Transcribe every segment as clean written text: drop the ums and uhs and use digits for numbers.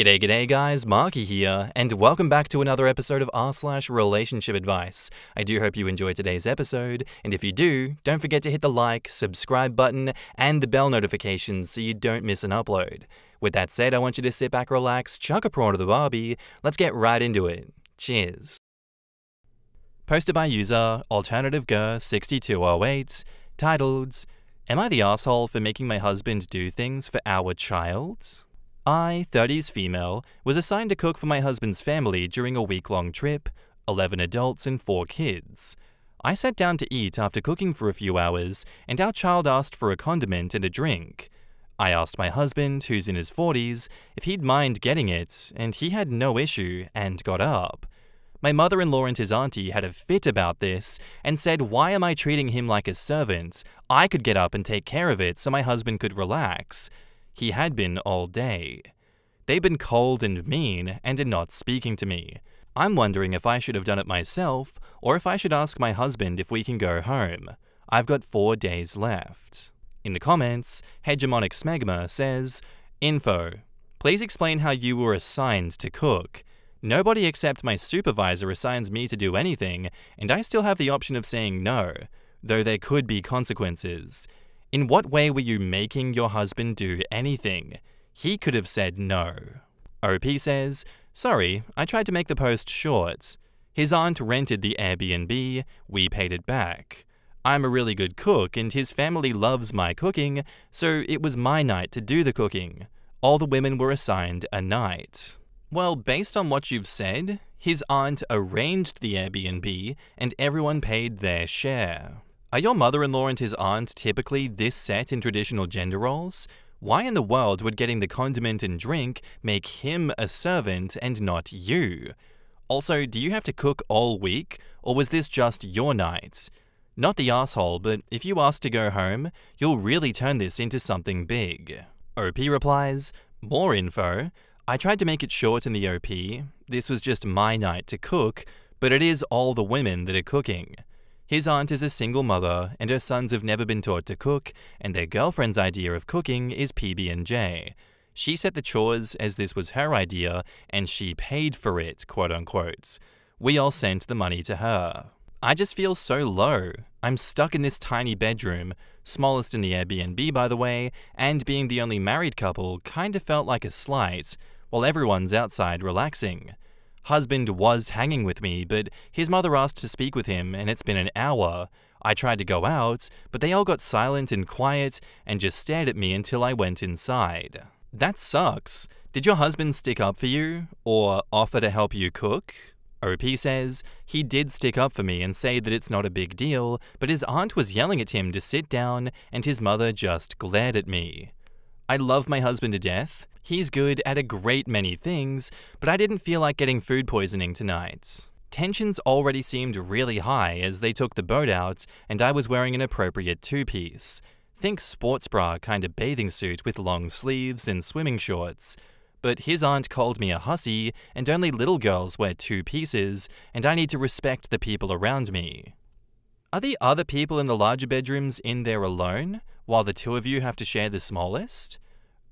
G'day guys, Markee here, and welcome back to another episode of r/relationship advice. I do hope you enjoyed today's episode, and if you do, don't forget to hit the like, subscribe button, and the bell notifications so you don't miss an upload. With that said, I want you to sit back, relax, chuck a prawn to the barbie, let's get right into it. Cheers. Posted by user AlternativeGer6208, titled, Am I the asshole for making my husband do things for our child? I, 30s female, was assigned to cook for my husband's family during a week-long trip, 11 adults and 4 kids. I sat down to eat after cooking for a few hours, and our child asked for a condiment and a drink. I asked my husband, who's in his 40s, if he'd mind getting it, and he had no issue and got up. My mother-in-law and his auntie had a fit about this and said, why am I treating him like a servant? I could get up and take care of it so my husband could relax. He had been all day. They'd been cold and mean and are not speaking to me. I'm wondering if I should have done it myself or if I should ask my husband if we can go home. I've got 4 days left. In the comments, Hegemonic Smegma says, Info. Please explain how you were assigned to cook. Nobody except my supervisor assigns me to do anything, and I still have the option of saying no, though there could be consequences. In what way were you making your husband do anything? He could have said no. OP says, Sorry, I tried to make the post short. His aunt rented the Airbnb, we paid it back. I'm a really good cook and his family loves my cooking, so it was my night to do the cooking. All the women were assigned a night. Well, based on what you've said, his aunt arranged the Airbnb and everyone paid their share. Are your mother-in-law and his aunt typically this set in traditional gender roles? Why in the world would getting the condiment and drink make him a servant and not you? Also, do you have to cook all week, or was this just your night? Not the asshole, but if you ask to go home, you'll really turn this into something big. OP replies, More info. I tried to make it short in the OP. This was just my night to cook, but it is all the women that are cooking. His aunt is a single mother, and her sons have never been taught to cook, and their girlfriend's idea of cooking is PB&J. She set the chores as this was her idea, and she paid for it, quote-unquote. We all sent the money to her. I just feel so low. I'm stuck in this tiny bedroom, smallest in the Airbnb by the way, and being the only married couple kinda felt like a slight, while everyone's outside relaxing. Husband was hanging with me, but his mother asked to speak with him and it's been an hour. I tried to go out, but they all got silent and quiet and just stared at me until I went inside. That sucks. Did your husband stick up for you? Or offer to help you cook? OP says, he did stick up for me and say that it's not a big deal, but his aunt was yelling at him to sit down and his mother just glared at me. I love my husband to death. He's good at a great many things, but I didn't feel like getting food poisoning tonight. Tensions already seemed really high as they took the boat out and I was wearing an appropriate two-piece. Think sports bra kind of bathing suit with long sleeves and swimming shorts. But his aunt called me a hussy and only little girls wear 2 pieces and I need to respect the people around me. Are the other people in the larger bedrooms in there alone, while the 2 of you have to share the smallest?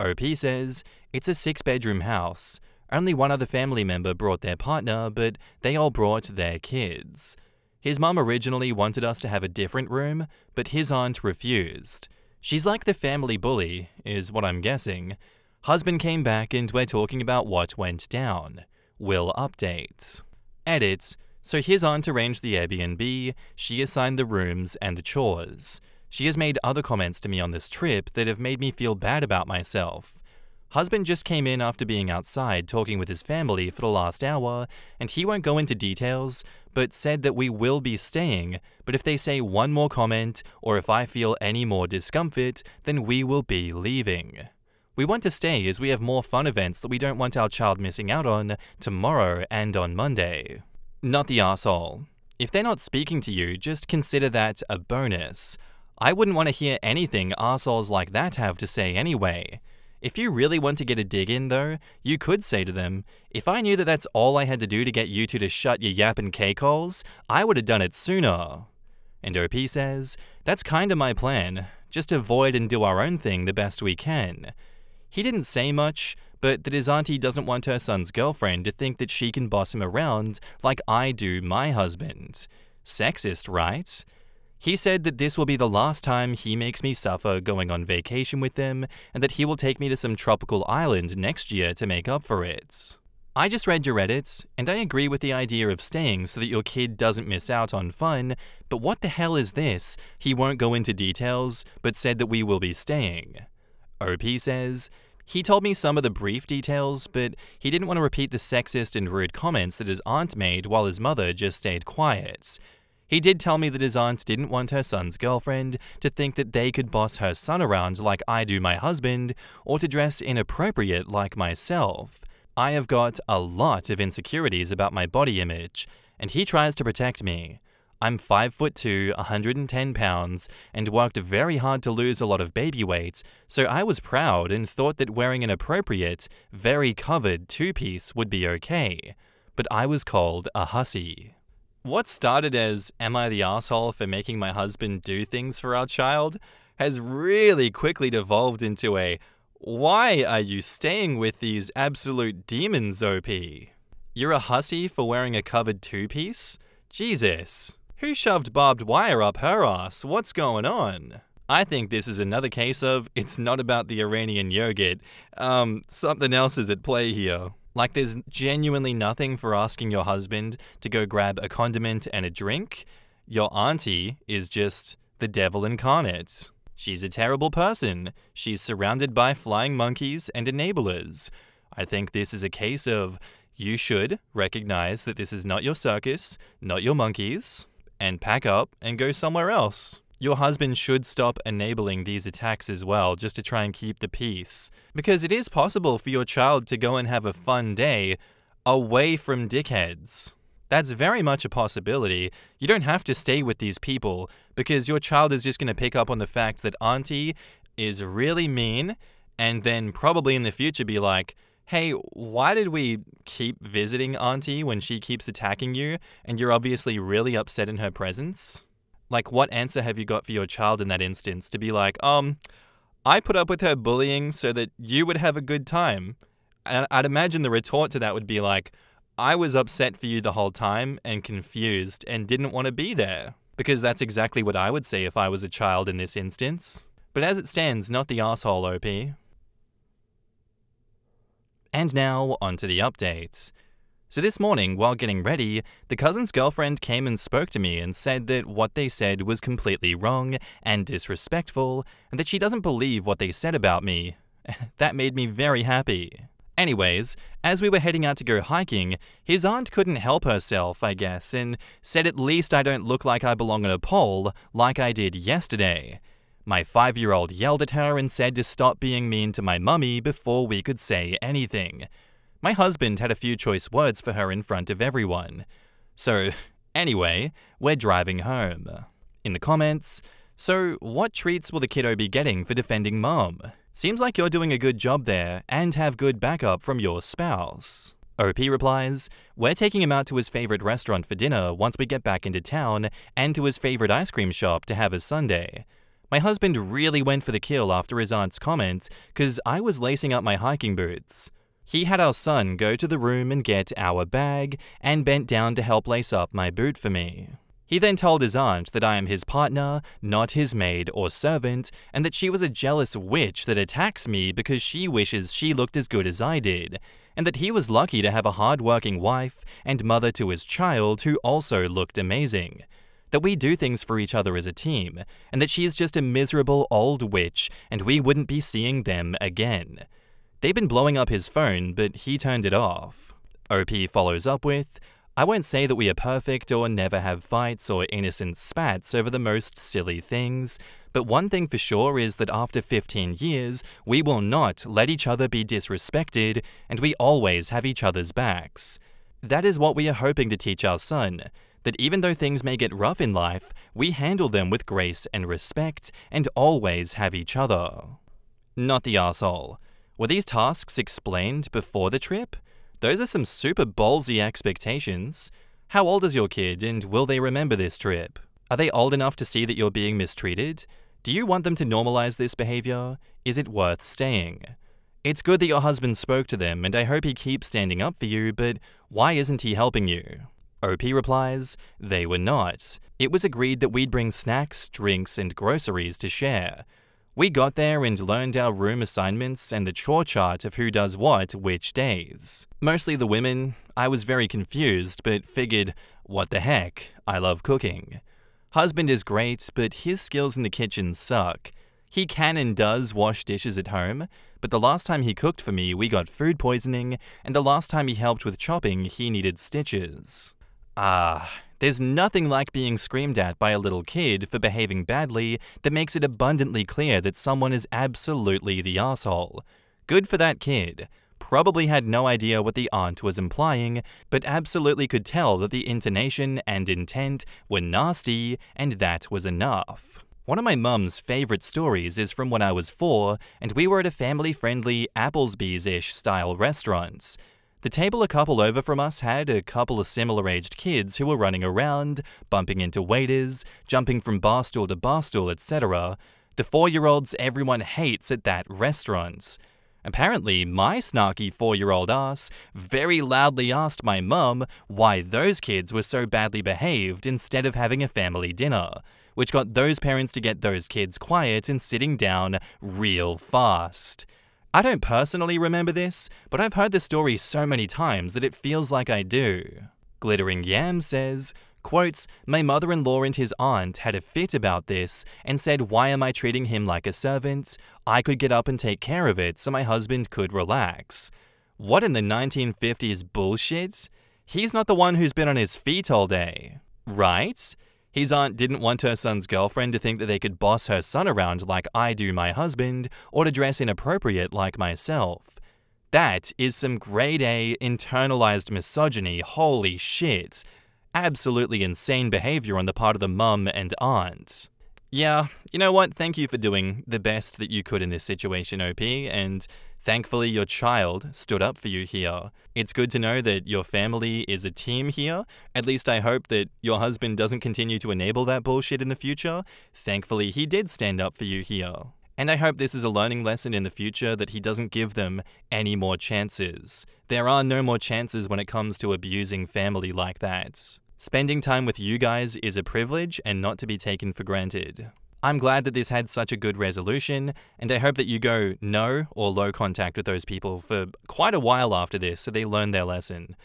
OP says, it's a 6-bedroom house. Only one other family member brought their partner, but they all brought their kids. His mum originally wanted us to have a different room, but his aunt refused. She's like the family bully, is what I'm guessing. Husband came back and we're talking about what went down. Will update. Edit. So his aunt arranged the Airbnb, she assigned the rooms and the chores. She has made other comments to me on this trip that have made me feel bad about myself. Husband just came in after being outside talking with his family for the last hour, and he won't go into details, but said that we will be staying, but if they say one more comment, or if I feel any more discomfort, then we will be leaving. We want to stay as we have more fun events that we don't want our child missing out on tomorrow and on Monday. Not the asshole. If they're not speaking to you, just consider that a bonus. I wouldn't want to hear anything assholes like that have to say anyway. If you really want to get a dig in though, you could say to them, if I knew that that's all I had to do to get you two to shut your yappin' cake holes, I would have done it sooner. And OP says, that's kinda my plan, just avoid and do our own thing the best we can. He didn't say much, but that his auntie doesn't want her son's girlfriend to think that she can boss him around like I do my husband. Sexist, right? He said that this will be the last time he makes me suffer going on vacation with them, and that he will take me to some tropical island next year to make up for it. I just read your Reddit, and I agree with the idea of staying so that your kid doesn't miss out on fun, but what the hell is this? He won't go into details, but said that we will be staying. OP says, he told me some of the brief details, but he didn't want to repeat the sexist and rude comments that his aunt made while his mother just stayed quiet. He did tell me that his aunt didn't want her son's girlfriend to think that they could boss her son around like I do my husband, or to dress inappropriate like myself. I have got a lot of insecurities about my body image, and he tries to protect me. I'm 5'2", 110 pounds, and worked very hard to lose a lot of baby weight, so I was proud and thought that wearing an appropriate, very covered two-piece would be okay. But I was called a hussy. What started as, am I the asshole for making my husband do things for our child, has really quickly devolved into a, why are you staying with these absolute demons, OP? You're a hussy for wearing a covered two-piece? Jesus. Who shoved barbed wire up her ass? What's going on? I think this is another case of, it's not about the Iranian yogurt. Something else is at play here. Like there's genuinely nothing for asking your husband to go grab a condiment and a drink. Your auntie is just the devil incarnate. She's a terrible person. She's surrounded by flying monkeys and enablers. I think this is a case of you should recognize that this is not your circus, not your monkeys, and pack up and go somewhere else. Your husband should stop enabling these attacks as well, just to try and keep the peace. Because it is possible for your child to go and have a fun day away from dickheads. That's very much a possibility. You don't have to stay with these people, because your child is just going to pick up on the fact that auntie is really mean, and then probably in the future be like, hey, why did we keep visiting auntie when she keeps attacking you, and you're obviously really upset in her presence? Like, what answer have you got for your child in that instance to be like, I put up with her bullying so that you would have a good time? And I'd imagine the retort to that would be like, I was upset for you the whole time and confused and didn't want to be there. Because that's exactly what I would say if I was a child in this instance. But as it stands, not the asshole, OP. And now, onto the updates. So this morning, while getting ready, the cousin's girlfriend came and spoke to me and said that what they said was completely wrong and disrespectful, and that she doesn't believe what they said about me. That made me very happy. Anyways, as we were heading out to go hiking, his aunt couldn't help herself, I guess, and said at least I don't look like I belong on a pole like I did yesterday. My 5-year-old yelled at her and said to stop being mean to my mummy before we could say anything. My husband had a few choice words for her in front of everyone. So, anyway, we're driving home. In the comments, so what treats will the kiddo be getting for defending mom? Seems like you're doing a good job there and have good backup from your spouse. OP replies, we're taking him out to his favorite restaurant for dinner once we get back into town and to his favorite ice cream shop to have a sundae. My husband really went for the kill after his aunt's comment because I was lacing up my hiking boots. He had our son go to the room and get our bag and bent down to help lace up my boot for me. He then told his aunt that I am his partner, not his maid or servant, and that she was a jealous witch that attacks me because she wishes she looked as good as I did, and that he was lucky to have a hard-working wife and mother to his child who also looked amazing. That we do things for each other as a team, and that she is just a miserable old witch and we wouldn't be seeing them again. They've been blowing up his phone, but he turned it off. OP follows up with, I won't say that we are perfect or never have fights or innocent spats over the most silly things, but one thing for sure is that after 15 years, we will not let each other be disrespected and we always have each other's backs. That is what we are hoping to teach our son, that even though things may get rough in life, we handle them with grace and respect and always have each other. Not the arsehole. Were these tasks explained before the trip? Those are some super ballsy expectations. How old is your kid and will they remember this trip? Are they old enough to see that you're being mistreated? Do you want them to normalize this behavior? Is it worth staying? It's good that your husband spoke to them, and I hope he keeps standing up for you, but why isn't he helping you? OP replies, they were not. It was agreed that we'd bring snacks, drinks, and groceries to share. We got there and learned our room assignments and the chore chart of who does what which days. Mostly the women. I was very confused, but figured, what the heck, I love cooking. Husband is great, but his skills in the kitchen suck. He can and does wash dishes at home, but the last time he cooked for me, we got food poisoning, and the last time he helped with chopping, he needed stitches. There's nothing like being screamed at by a little kid for behaving badly that makes it abundantly clear that someone is absolutely the asshole. Good for that kid. Probably had no idea what the aunt was implying, but absolutely could tell that the intonation and intent were nasty, and that was enough. One of my mum's favorite stories is from when I was 4, and we were at a family-friendly Applebee's-ish style restaurant. The table a couple over from us had a couple of similar-aged kids who were running around, bumping into waiters, jumping from bar stool to bar stool, etc. The 4-year-olds everyone hates at that restaurant. Apparently, my snarky 4-year-old ass very loudly asked my mum why those kids were so badly behaved instead of having a family dinner, which got those parents to get those kids quiet and sitting down real fast. I don't personally remember this, but I've heard the story so many times that it feels like I do. Glittering Yam says, quotes, my mother-in-law and his aunt had a fit about this and said, why am I treating him like a servant? I could get up and take care of it so my husband could relax. What in the 1950s bullshit? He's not the one who's been on his feet all day, right? His aunt didn't want her son's girlfriend to think that they could boss her son around like I do my husband, or to dress inappropriate like myself. That is some grade A internalized misogyny, holy shit. Absolutely insane behavior on the part of the mum and aunt. Yeah, you know what, thank you for doing the best that you could in this situation, OP, and thankfully your child stood up for you here. It's good to know that your family is a team here. At least I hope that your husband doesn't continue to enable that bullshit in the future. Thankfully he did stand up for you here. And I hope this is a learning lesson in the future that he doesn't give them any more chances. There are no more chances when it comes to abusing family like that. Spending time with you guys is a privilege and not to be taken for granted. I'm glad that this had such a good resolution, and I hope that you go no or low contact with those people for quite a while after this so they learn their lesson.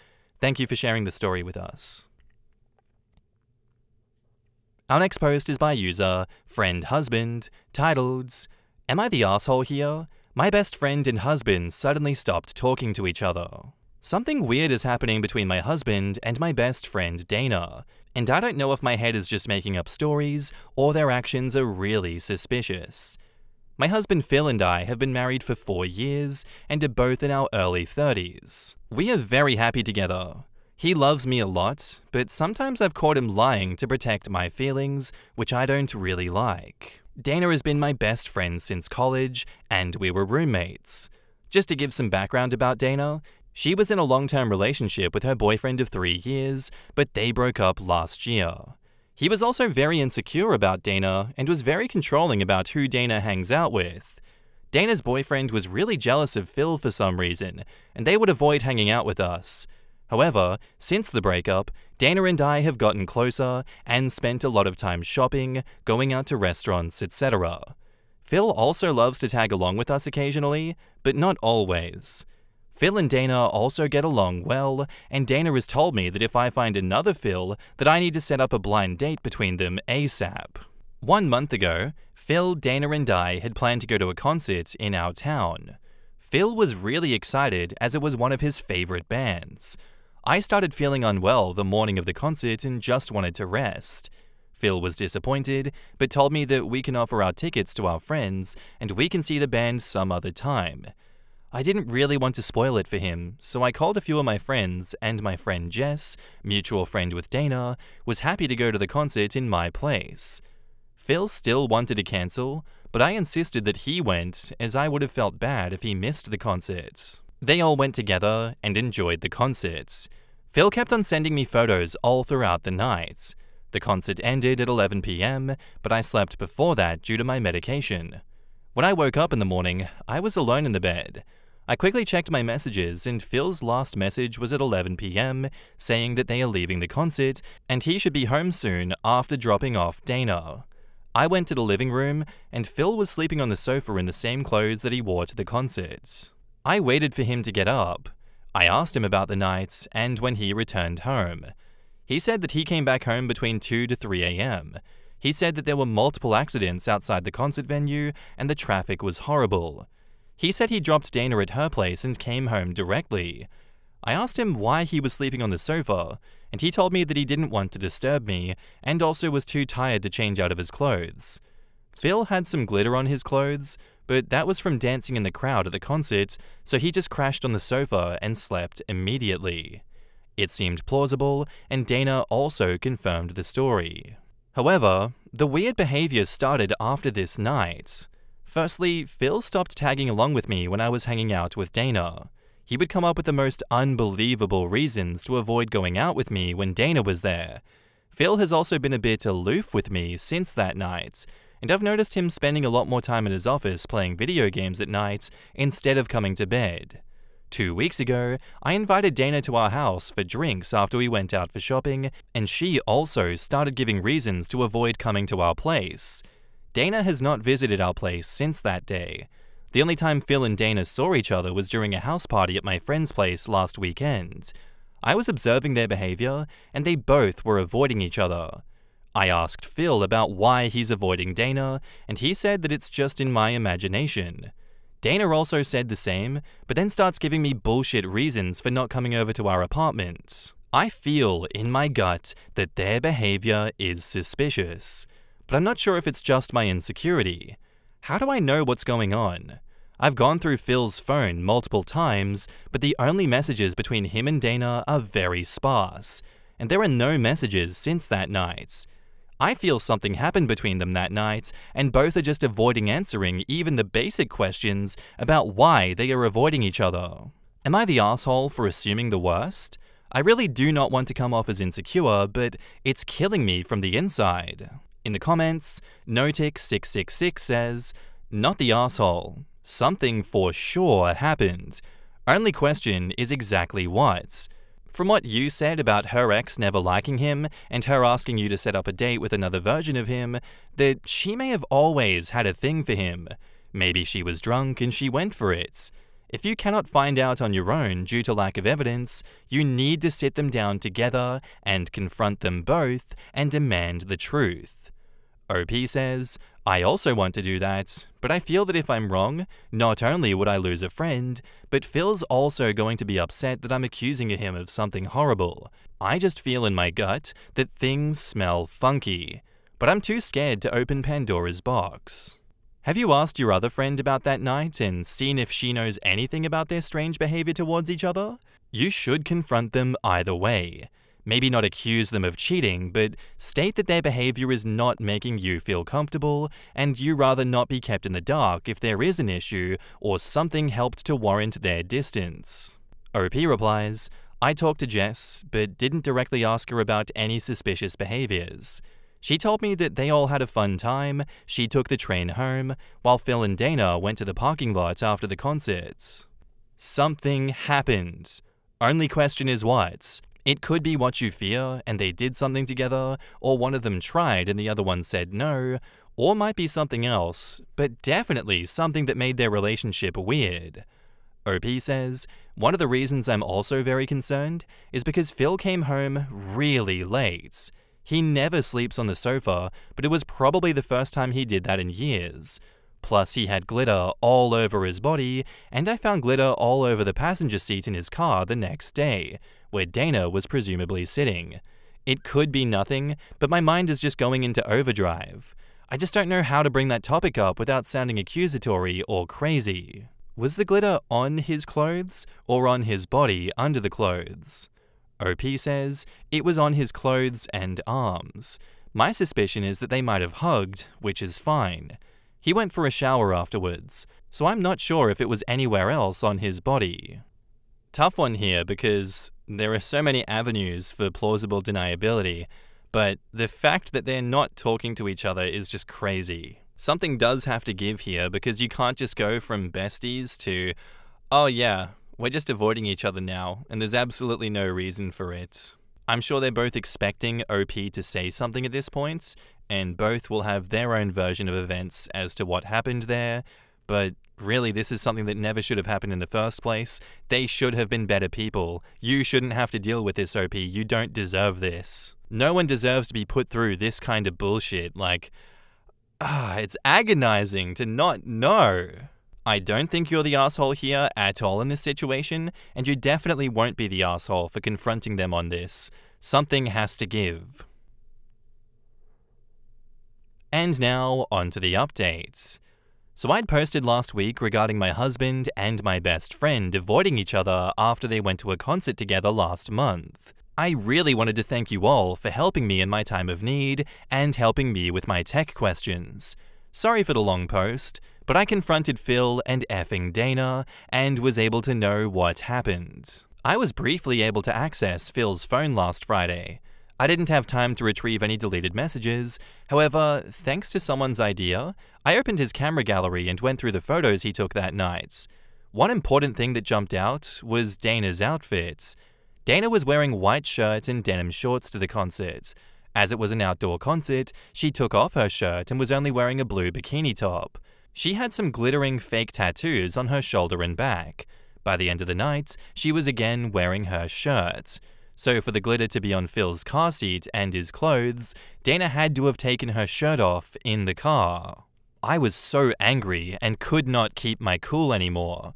Thank you for sharing the story with us. Our next post is by user Friend Husband, titled, Am I the asshole here? My best friend and husband suddenly stopped talking to each other. Something weird is happening between my husband and my best friend Dana, and I don't know if my head is just making up stories or their actions are really suspicious. My husband Phil and I have been married for 4 years and are both in our early 30s. We are very happy together. He loves me a lot, but sometimes I've caught him lying to protect my feelings, which I don't really like. Dana has been my best friend since college, and we were roommates. Just to give some background about Dana, she was in a long-term relationship with her boyfriend of 3 years, but they broke up last year. He was also very insecure about Dana and was very controlling about who Dana hangs out with. Dana's boyfriend was really jealous of Phil for some reason, and they would avoid hanging out with us. However, since the breakup, Dana and I have gotten closer and spent a lot of time shopping, going out to restaurants, etc. Phil also loves to tag along with us occasionally, but not always. Phil and Dana also get along well, and Dana has told me that if I find another Phil, that I need to set up a blind date between them ASAP. 1 month ago, Phil, Dana and I had planned to go to a concert in our town. Phil was really excited as it was one of his favorite bands. I started feeling unwell the morning of the concert and just wanted to rest. Phil was disappointed, but told me that we can offer our tickets to our friends and we can see the band some other time. I didn't really want to spoil it for him, so I called a few of my friends, and my friend Jess, mutual friend with Dana, was happy to go to the concert in my place. Phil still wanted to cancel, but I insisted that he went, as I would have felt bad if he missed the concert. They all went together and enjoyed the concert. Phil kept on sending me photos all throughout the night. The concert ended at 11 p.m., but I slept before that due to my medication. When I woke up in the morning, I was alone in the bed. I quickly checked my messages, and Phil's last message was at 11 PM, saying that they are leaving the concert and he should be home soon after dropping off Dana. I went to the living room, and Phil was sleeping on the sofa in the same clothes that he wore to the concert. I waited for him to get up. I asked him about the night and when he returned home. He said that he came back home between 2 to 3 AM. He said that there were multiple accidents outside the concert venue and the traffic was horrible. He said he dropped Dana at her place and came home directly. I asked him why he was sleeping on the sofa, and he told me that he didn't want to disturb me and also was too tired to change out of his clothes. Phil had some glitter on his clothes, but that was from dancing in the crowd at the concert, so he just crashed on the sofa and slept immediately. It seemed plausible, and Dana also confirmed the story. However, the weird behavior started after this night. Firstly, Phil stopped tagging along with me when I was hanging out with Dana. He would come up with the most unbelievable reasons to avoid going out with me when Dana was there. Phil has also been a bit aloof with me since that night, and I've noticed him spending a lot more time in his office playing video games at night instead of coming to bed. 2 weeks ago, I invited Dana to our house for drinks after we went out for shopping, and she also started giving reasons to avoid coming to our place. Dana has not visited our place since that day. The only time Phil and Dana saw each other was during a house party at my friend's place last weekend. I was observing their behavior, and they both were avoiding each other. I asked Phil about why he's avoiding Dana, and he said that it's just in my imagination. Dana also said the same, but then starts giving me bullshit reasons for not coming over to our apartment. I feel in my gut that their behavior is suspicious, but I'm not sure if it's just my insecurity. How do I know what's going on? I've gone through Phil's phone multiple times, but the only messages between him and Dana are very sparse, and there are no messages since that night. I feel something happened between them that night, and both are just avoiding answering even the basic questions about why they are avoiding each other. Am I the asshole for assuming the worst? I really do not want to come off as insecure, but it's killing me from the inside. In the comments, Notic666 says, "Not the asshole. Something for sure happened. Only question is exactly what. From what you said about her ex never liking him and her asking you to set up a date with another version of him, that she may have always had a thing for him. Maybe she was drunk and she went for it. If you cannot find out on your own due to lack of evidence, you need to sit them down together and confront them both and demand the truth." OP says, "I also want to do that, but I feel that if I'm wrong, not only would I lose a friend, but Phil's also going to be upset that I'm accusing him of something horrible. I just feel in my gut that things smell funky, but I'm too scared to open Pandora's box." Have you asked your other friend about that night and seen if she knows anything about their strange behavior towards each other? You should confront them either way. Maybe not accuse them of cheating, but state that their behavior is not making you feel comfortable, and you rather not be kept in the dark if there is an issue or something helped to warrant their distance. OP replies, "I talked to Jess, but didn't directly ask her about any suspicious behaviors. She told me that they all had a fun time, she took the train home, while Phil and Dana went to the parking lot after the concert. Something happened. Only question is what? It could be what you fear, and they did something together, or one of them tried and the other one said no, or might be something else, but definitely something that made their relationship weird." OP says, "One of the reasons I'm also very concerned is because Phil came home really late. He never sleeps on the sofa, but it was probably the first time he did that in years. Plus, he had glitter all over his body, and I found glitter all over the passenger seat in his car the next day, where Dana was presumably sitting. It could be nothing, but my mind is just going into overdrive. I just don't know how to bring that topic up without sounding accusatory or crazy. Was the glitter on his clothes or on his body under the clothes?" OP says, "It was on his clothes and arms. My suspicion is that they might have hugged, which is fine. He went for a shower afterwards, so I'm not sure if it was anywhere else on his body." Tough one here because there are so many avenues for plausible deniability, but the fact that they're not talking to each other is just crazy. Something does have to give here because you can't just go from besties to, Oh yeah, we're just avoiding each other now, and there's absolutely no reason for it. I'm sure they're both expecting OP to say something at this point, and both will have their own version of events as to what happened there, but really this is something that never should have happened in the first place. They should have been better people. You shouldn't have to deal with this, OP. You don't deserve this. No one deserves to be put through this kind of bullshit. It's agonizing to not know. I don't think you're the asshole here at all in this situation, and you definitely won't be the asshole for confronting them on this. Something has to give. And now, on to the updates. So I'd posted last week regarding my husband and my best friend avoiding each other after they went to a concert together last month. I really wanted to thank you all for helping me in my time of need and helping me with my tech questions. Sorry for the long post, but I confronted Phil and effing Dana and was able to know what happened. I was briefly able to access Phil's phone last Friday. I didn't have time to retrieve any deleted messages. However, thanks to someone's idea, I opened his camera gallery and went through the photos he took that night. One important thing that jumped out was Dana's outfit. Dana was wearing white shirt and denim shorts to the concert. As it was an outdoor concert, she took off her shirt and was only wearing a blue bikini top. She had some glittering fake tattoos on her shoulder and back. By the end of the night, she was again wearing her shirt. So for the glitter to be on Phil's car seat and his clothes, Dana had to have taken her shirt off in the car. I was so angry and could not keep my cool anymore.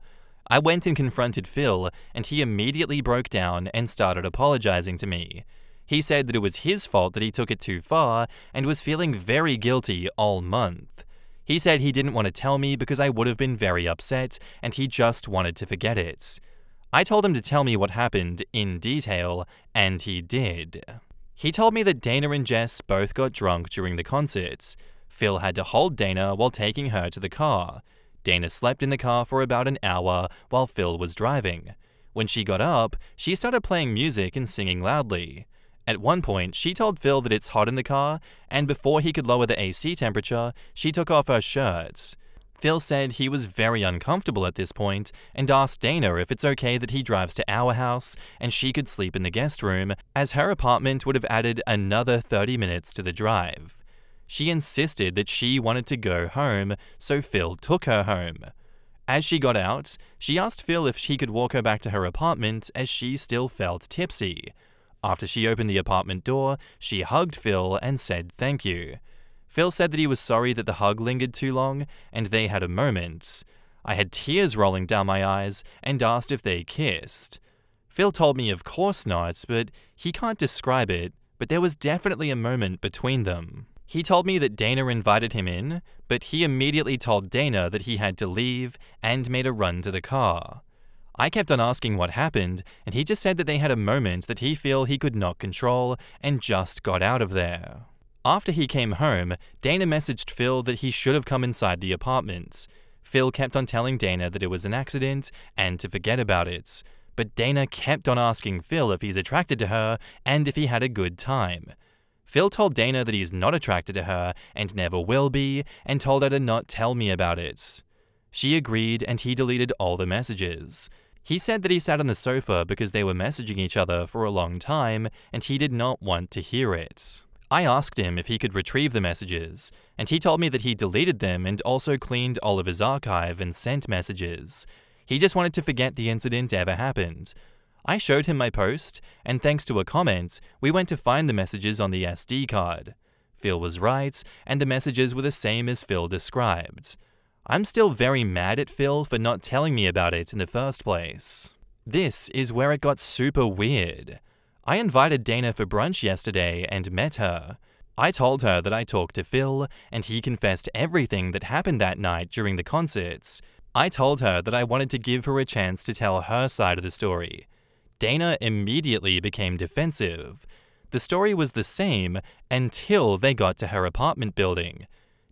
I went and confronted Phil, and he immediately broke down and started apologizing to me. He said that it was his fault that he took it too far and was feeling very guilty all month. He said he didn't want to tell me because I would have been very upset and he just wanted to forget it. I told him to tell me what happened in detail, and he did. He told me that Dana and Jess both got drunk during the concerts. Phil had to hold Dana while taking her to the car. Dana slept in the car for about an hour while Phil was driving. When she got up, she started playing music and singing loudly. At one point, she told Phil that it's hot in the car, and before he could lower the AC temperature, she took off her shirt. Phil said he was very uncomfortable at this point and asked Dana if it's okay that he drives to our house and she could sleep in the guest room, as her apartment would have added another 30 minutes to the drive. She insisted that she wanted to go home, so Phil took her home. As she got out, she asked Phil if she could walk her back to her apartment as she still felt tipsy. After she opened the apartment door, she hugged Phil and said thank you. Phil said that he was sorry that the hug lingered too long, and they had a moment. I had tears rolling down my eyes and asked if they kissed. Phil told me of course not, but he can't describe it, but there was definitely a moment between them. He told me that Dana invited him in, but he immediately told Dana that he had to leave and made a run to the car. I kept on asking what happened, and he just said that they had a moment that he felt he could not control and just got out of there. After he came home, Dana messaged Phil that he should have come inside the apartment. Phil kept on telling Dana that it was an accident and to forget about it, but Dana kept on asking Phil if he's attracted to her and if he had a good time. Phil told Dana that he's not attracted to her and never will be, and told her to not tell me about it. She agreed and he deleted all the messages. He said that he sat on the sofa because they were messaging each other for a long time and he did not want to hear it. I asked him if he could retrieve the messages, and he told me that he deleted them and also cleaned all of his archive and sent messages. He just wanted to forget the incident ever happened. I showed him my post, and thanks to a comment, we went to find the messages on the SD card. Phil was right, and the messages were the same as Phil described. I'm still very mad at Phil for not telling me about it in the first place. This is where it got super weird. I invited Dana for brunch yesterday and met her. I told her that I talked to Phil, and he confessed everything that happened that night during the concerts. I told her that I wanted to give her a chance to tell her side of the story. Dana immediately became defensive. The story was the same until they got to her apartment building.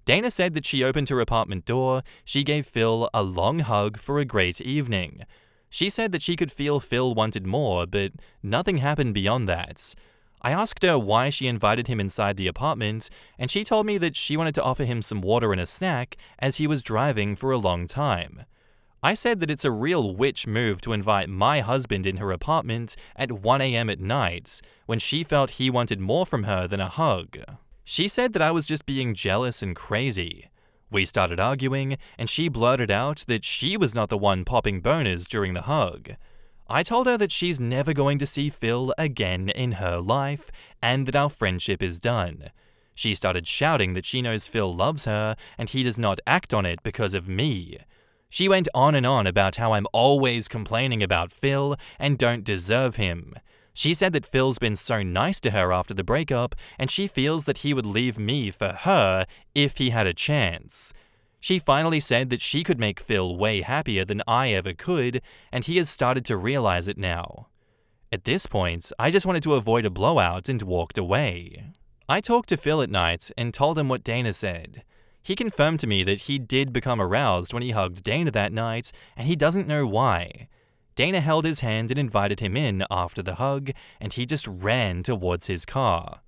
Dana said that she opened her apartment door, she gave Phil a long hug for a great evening. She said that she could feel Phil wanted more, but nothing happened beyond that. I asked her why she invited him inside the apartment, and she told me that she wanted to offer him some water and a snack as he was driving for a long time. I said that it's a real witch move to invite my husband in her apartment at 1 a.m. at night when she felt he wanted more from her than a hug. She said that I was just being jealous and crazy. We started arguing, and she blurted out that she was not the one popping boners during the hug. I told her that she's never going to see Phil again in her life, and that our friendship is done. She started shouting that she knows Phil loves her, and he does not act on it because of me. She went on and on about how I'm always complaining about Phil and don't deserve him. She said that Phil's been so nice to her after the breakup, and she feels that he would leave me for her if he had a chance. She finally said that she could make Phil way happier than I ever could, and he has started to realize it now. At this point, I just wanted to avoid a blowout and walked away. I talked to Phil at night and told him what Dana said. He confirmed to me that he did become aroused when he hugged Dana that night, and he doesn't know why. Dana held his hand and invited him in after the hug, and he just ran towards his car.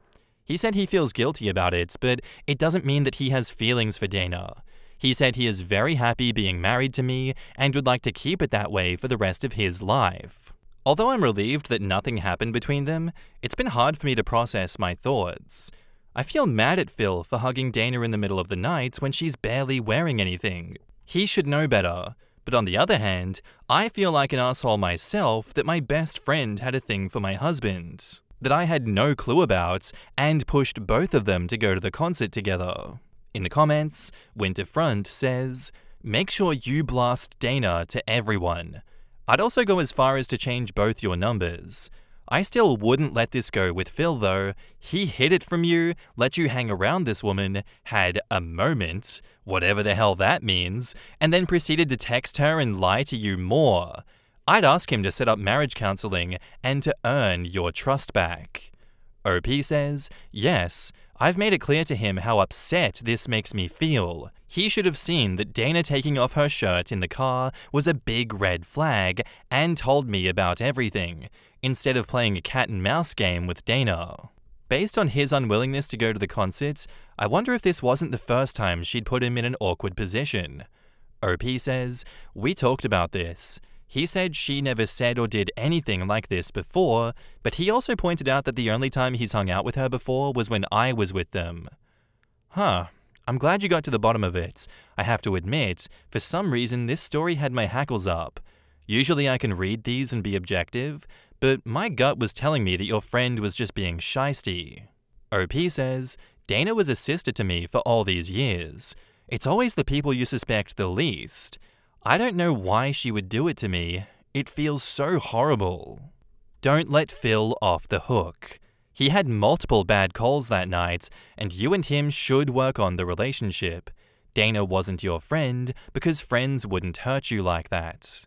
He said he feels guilty about it, but it doesn't mean that he has feelings for Dana. He said he is very happy being married to me and would like to keep it that way for the rest of his life. Although I'm relieved that nothing happened between them, it's been hard for me to process my thoughts. I feel mad at Phil for hugging Dana in the middle of the night when she's barely wearing anything. He should know better. But on the other hand, I feel like an asshole myself that my best friend had a thing for my husband, that I had no clue about, and pushed both of them to go to the concert together. In the comments, Winterfront says, "Make sure you blast Dana to everyone. I'd also go as far as to change both your numbers. I still wouldn't let this go with Phil though. He hid it from you, let you hang around this woman, had a moment, whatever the hell that means, and then proceeded to text her and lie to you more. I'd ask him to set up marriage counseling and to earn your trust back." OP says, "Yes, I've made it clear to him how upset this makes me feel. He should have seen that Dana taking off her shirt in the car was a big red flag and told me about everything, instead of playing a cat and mouse game with Dana." Based on his unwillingness to go to the concert, I wonder if this wasn't the first time she'd put him in an awkward position. OP says, "We talked about this. He said she never said or did anything like this before, but he also pointed out that the only time he's hung out with her before was when I was with them." Huh. I'm glad you got to the bottom of it. I have to admit, for some reason this story had my hackles up. Usually I can read these and be objective, but my gut was telling me that your friend was just being shysty. OP says, "Dana was a sister to me for all these years. It's always the people you suspect the least. I don't know why she would do it to me. It feels so horrible." Don't let Phil off the hook. He had multiple bad calls that night, and you and him should work on the relationship. Dana wasn't your friend because friends wouldn't hurt you like that.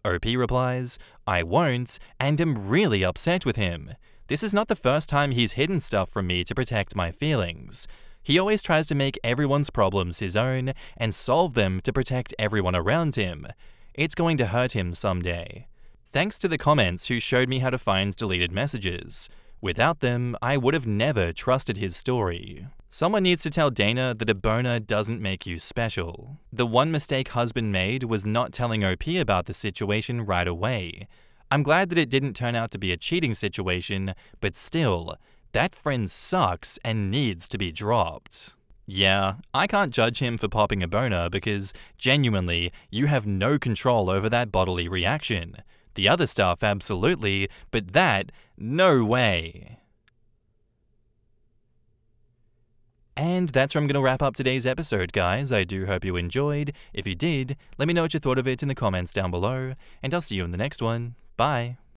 OP replies, "I won't, and am really upset with him. This is not the first time he's hidden stuff from me to protect my feelings. He always tries to make everyone's problems his own and solve them to protect everyone around him. It's going to hurt him someday." Thanks to the comments who showed me how to find deleted messages. Without them, I would have never trusted his story. Someone needs to tell Dana that a boner doesn't make you special. The one mistake husband made was not telling OP about the situation right away. I'm glad that it didn't turn out to be a cheating situation, but still, that friend sucks and needs to be dropped. Yeah, I can't judge him for popping a boner because, genuinely, you have no control over that bodily reaction. The other stuff, absolutely, but that, no way. And that's where I'm going to wrap up today's episode, guys. I do hope you enjoyed. If you did, let me know what you thought of it in the comments down below, and I'll see you in the next one. Bye.